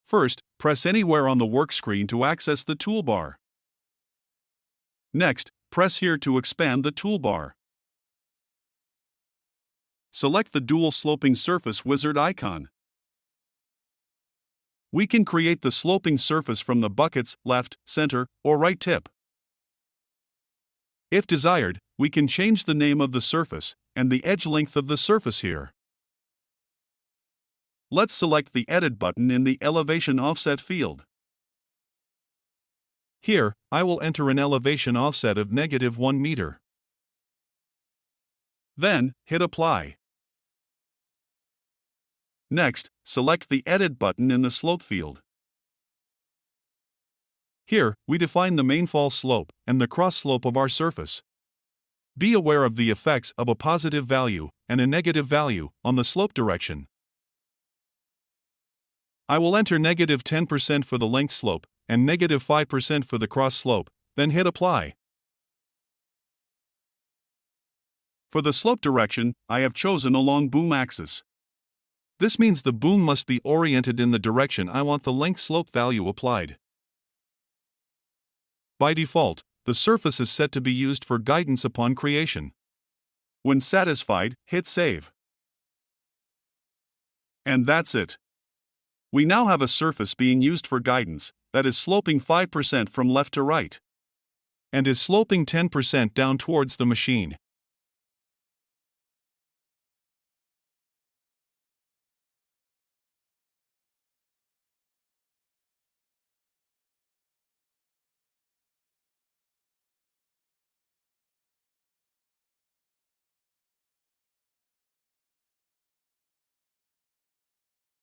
First, press anywhere on the workscreen to access the toolbar. Next, press here to expand the toolbar. Select the dual sloping surface wizard icon. We can create the sloping surface from the bucket's left, center, or right tip. If desired, we can change the name of the surface and the edge length of the surface here. Let's select the Edit button in the Elevation Offset field. Here, I will enter an elevation offset of -1 meter. Then, hit Apply. Next, select the Edit button in the Slope field. Here, we define the main fall slope and the cross slope of our surface. Be aware of the effects of a positive value and a negative value on the slope direction. I will enter -10% for the length slope and -5% for the cross slope, then hit Apply. For the slope direction, I have chosen along boom axis. This means the boom must be oriented in the direction I want the length slope value applied. By default, the surface is set to be used for guidance upon creation. When satisfied, hit Save. And that's it. We now have a surface being used for guidance that is sloping 5% from left to right and is sloping 10% down towards the machine